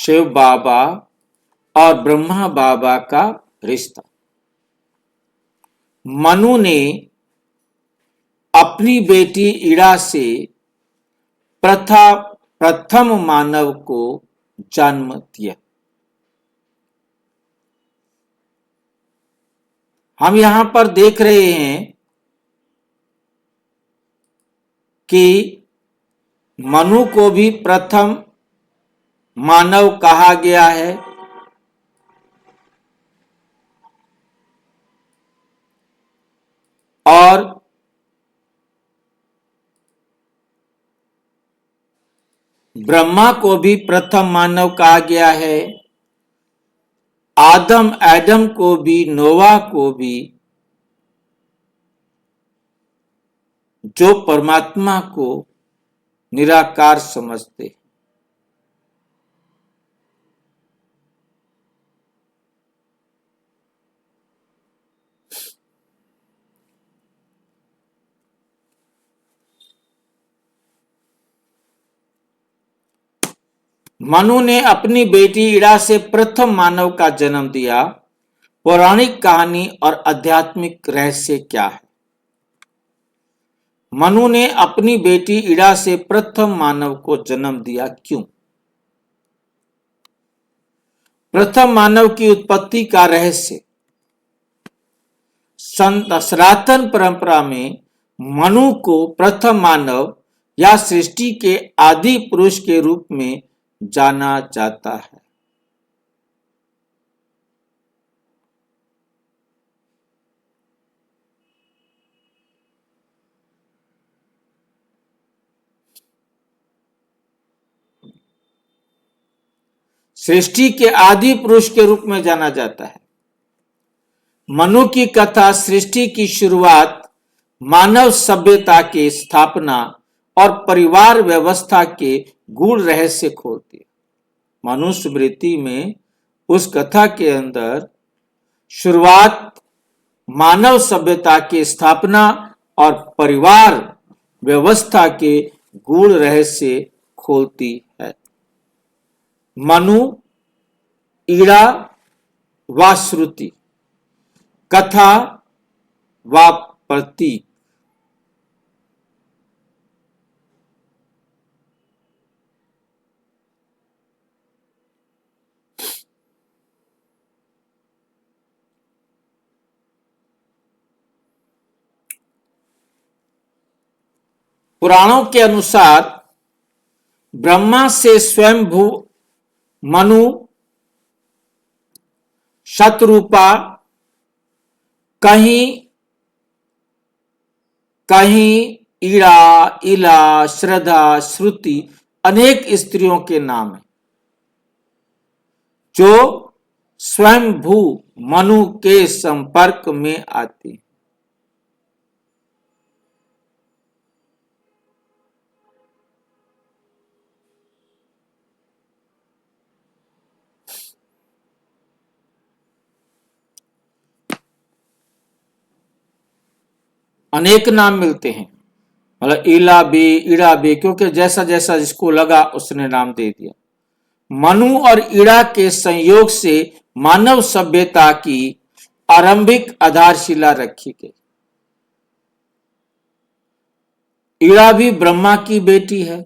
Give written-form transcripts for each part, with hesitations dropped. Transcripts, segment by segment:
शिव बाबा और ब्रह्मा बाबा का रिश्ता। मनु ने अपनी बेटी इड़ा से प्रथम मानव को जन्म दिया। हम यहां पर देख रहे हैं कि मनु को भी प्रथम मानव कहा गया है और ब्रह्मा को भी प्रथम मानव कहा गया है। एडम को भी, नोवा को भी, जो परमात्मा को निराकार समझते। मनु ने अपनी बेटी इड़ा से प्रथम मानव का जन्म दिया। पौराणिक कहानी और आध्यात्मिक रहस्य क्या है? मनु ने अपनी बेटी इड़ा से प्रथम मानव को जन्म दिया, क्यों? प्रथम मानव की उत्पत्ति का रहस्य। सनातन परंपरा में मनु को प्रथम मानव या सृष्टि के आदि पुरुष के रूप में जाना जाता है। सृष्टि के आदि पुरुष के रूप में जाना जाता है। मनु की कथा सृष्टि की शुरुआत, मानव सभ्यता की स्थापना और परिवार व्यवस्था के गूढ़ रहस्य खोलती है। मनुस्मृति में उस कथा के अंदर शुरुआत, मानव सभ्यता की स्थापना और परिवार व्यवस्था के गूढ़ रहस्य खोलती है। मनु, इड़ा व श्रुति, कथा व प्रतीक। पुराणों के अनुसार ब्रह्मा से स्वयंभू मनु, शतरूपा, कहीं इड़ा, इला, श्रद्धा, श्रुति अनेक स्त्रियों के नाम हैं जो स्वयंभू मनु के संपर्क में आती। अनेक नाम मिलते हैं, मतलब इला बे, इड़ा बे, क्योंकि जैसा जैसा जिसको लगा उसने नाम दे दिया। मनु और इड़ा के संयोग से मानव सभ्यता की आरंभिक आधारशिला रखी गई। इड़ा भी ब्रह्मा की बेटी है।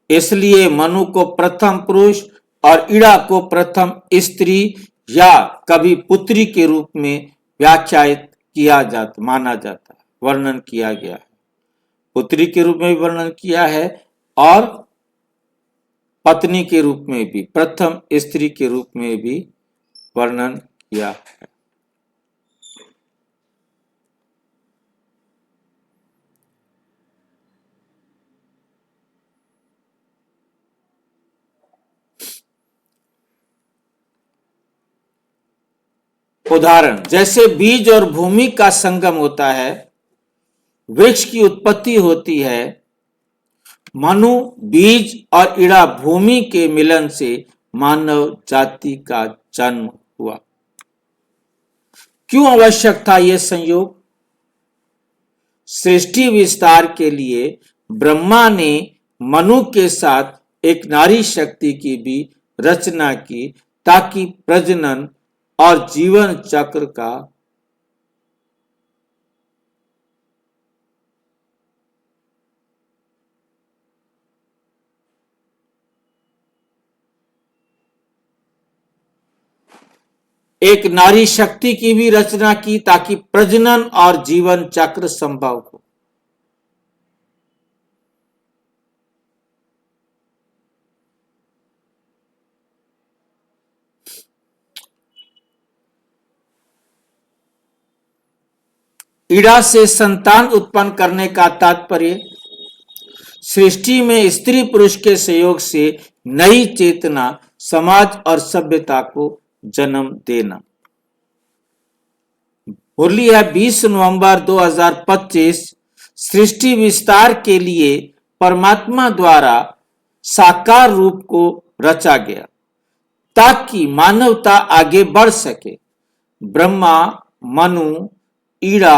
इसलिए मनु को प्रथम पुरुष और इड़ा को प्रथम स्त्री या कभी पुत्री के रूप में व्याख्यायित माना जाता है, वर्णन किया गया है। पुत्री के रूप में भी वर्णन किया है और पत्नी के रूप में भी, प्रथम स्त्री के रूप में भी वर्णन किया है। उदाहरण, जैसे बीज और भूमि का संगम होता है, वृक्ष की उत्पत्ति होती है। मनु बीज और इड़ा भूमि के मिलन से मानव जाति का जन्म हुआ। क्यों आवश्यक था यह संयोग? सृष्टि विस्तार के लिए ब्रह्मा ने मनु के साथ एक नारी शक्ति की भी रचना की, ताकि प्रजनन और जीवन चक्र का एक नारी शक्ति की भी रचना की, ताकि प्रजनन और जीवन चक्र संभव हो। इड़ा से संतान उत्पन्न करने का तात्पर्य सृष्टि में स्त्री पुरुष के सहयोग से नई चेतना, समाज और सभ्यता को जन्म देना। होली है 20 नवंबर 2025 सृष्टि विस्तार के लिए परमात्मा द्वारा साकार रूप को रचा गया, ताकि मानवता आगे बढ़ सके। Brahma, Manu, Ida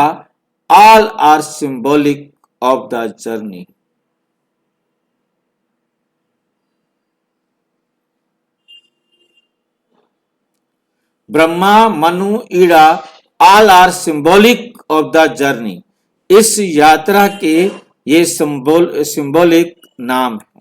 all are symbolic of the journey. Brahma, Manu, Ida all are symbolic of the journey. इस यात्रा के ये सिंबॉलिक नाम है।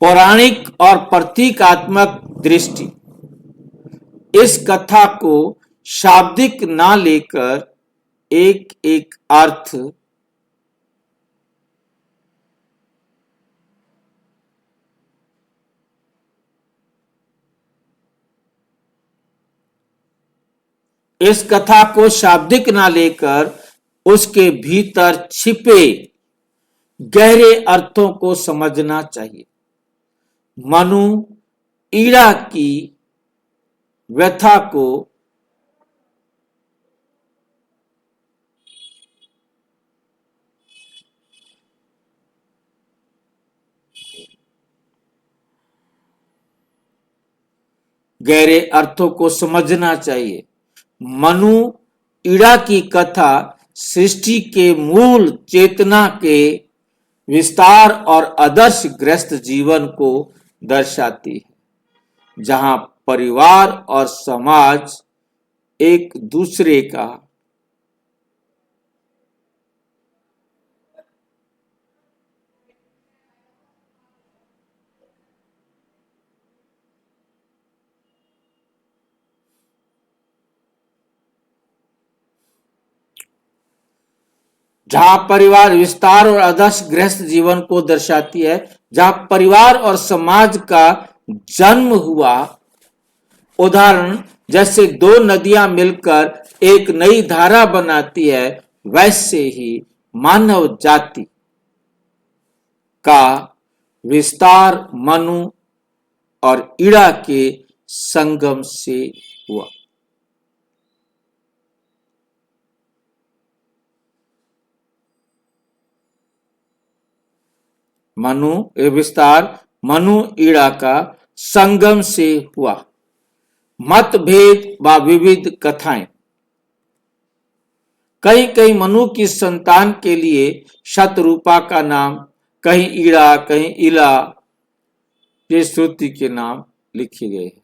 पौराणिक और प्रतीकात्मक दृष्टि इस कथा को शाब्दिक ना लेकर एक एक अर्थ इस कथा को शाब्दिक ना लेकर उसके भीतर छिपे गहरे अर्थों को समझना चाहिए। मनु ईड़ा की व्यथा को गहरे अर्थों को समझना चाहिए। मनु ईड़ा की कथा सृष्टि के मूल चेतना के विस्तार और आदर्श ग्रस्त जीवन को दर्शाती है, जहां परिवार और समाज एक दूसरे का जहां परिवार विस्तार और आदर्श गृहस्थ जीवन को दर्शाती है, जहां परिवार और समाज का जन्म हुआ। उदाहरण जैसे दो नदियां मिलकर एक नई धारा बनाती है, वैसे ही मानव जाति का विस्तार मनु और ईड़ा के संगम से हुआ। विस्तार मनु ईड़ा का संगम से हुआ। मतभेद व विविध कथाएं कहीं मनु की संतान के लिए शतरूपा का नाम, कहीं ईड़ा, कहीं इला ये श्रुति के नाम लिखे गए हैं।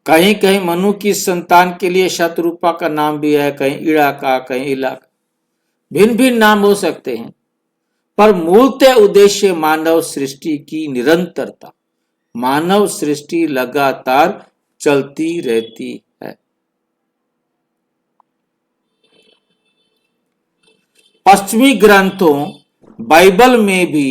कहीं कहीं मनु की संतान के लिए शतरूपा का नाम भी है, कहीं ईड़ा का, कहीं इला का। भिन्न भिन्न नाम हो सकते हैं, पर मूलतः उद्देश्य मानव सृष्टि की निरंतरता, मानव सृष्टि लगातार चलती रहती है। पश्चिमी ग्रंथों बाइबल में भी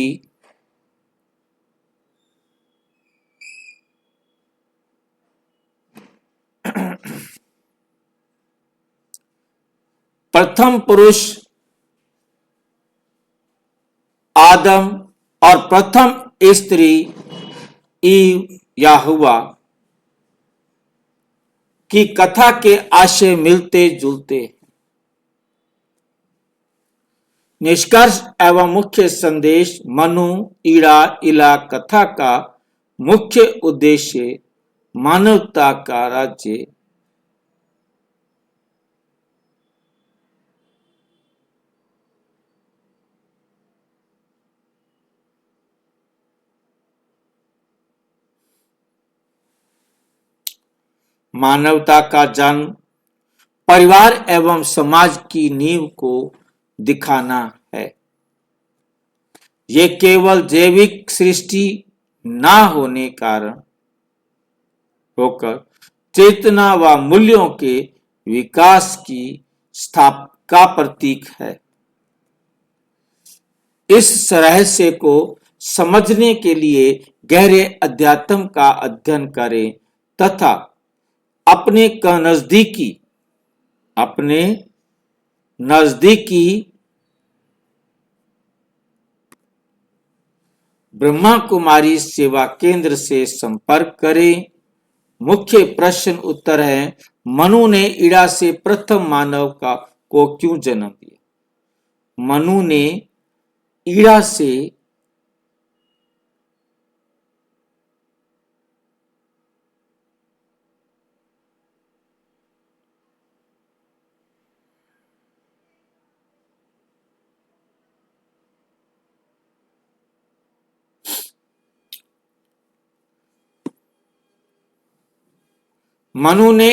प्रथम पुरुष आदम और प्रथम स्त्री ईव या हुआ की कथा के आशय मिलते जुलते। निष्कर्ष एवं मुख्य संदेश मनु ईड़ा इला कथा का मुख्य उद्देश्य मानवता का राज्य मानवता का जन्म परिवार एवं समाज की नींव को दिखाना है। ये केवल जैविक सृष्टि ना होने कारण होकर चेतना व मूल्यों के विकास की स्थापना का प्रतीक है। इस रहस्य को समझने के लिए गहरे अध्यात्म का अध्ययन करें तथा अपने नजदीकी ब्रह्मा कुमारी सेवा केंद्र से संपर्क करें। मुख्य प्रश्न उत्तर है, मनु ने ईड़ा से प्रथम मानव को क्यों जन्म दिया? मनु ने ईड़ा से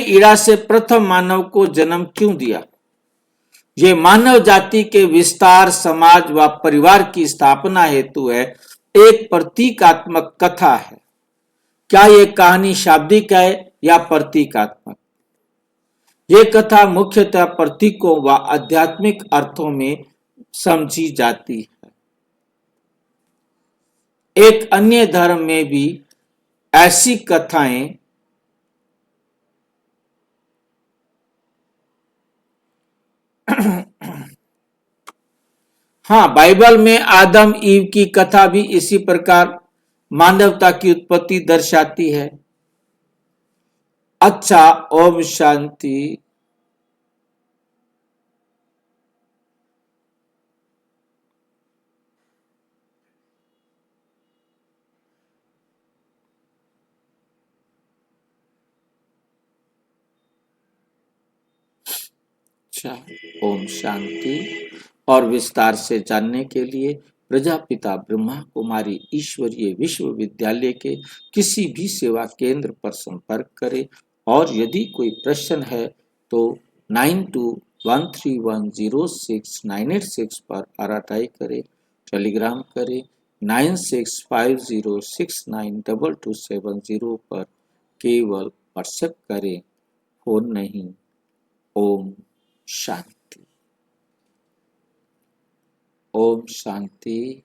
ईड़ा से प्रथम मानव को जन्म क्यों दिया? ये मानव जाति के विस्तार, समाज व परिवार की स्थापना हेतु है, एक प्रतीकात्मक कथा है। क्या ये कहानी शाब्दिक है या प्रतीकात्मक? ये कथा मुख्यतः प्रतीकों व आध्यात्मिक अर्थों में समझी जाती है। एक अन्य धर्म में भी ऐसी कथाएं हाँ, बाइबल में आदम ईव की कथा भी इसी प्रकार मानवता की उत्पत्ति दर्शाती है। अच्छा, ओम शांति। अच्छा, ओम शांति। और विस्तार से जानने के लिए प्रजापिता ब्रह्मा कुमारी ईश्वरीय विश्वविद्यालय के किसी भी सेवा केंद्र पर संपर्क करें और यदि कोई प्रश्न है तो 9213106986 पर आरटीआई करें, टेलीग्राम करें 9650692270 पर केवल व्हाट्सएप करें, फोन नहीं। ओम शांति। ओम शांति।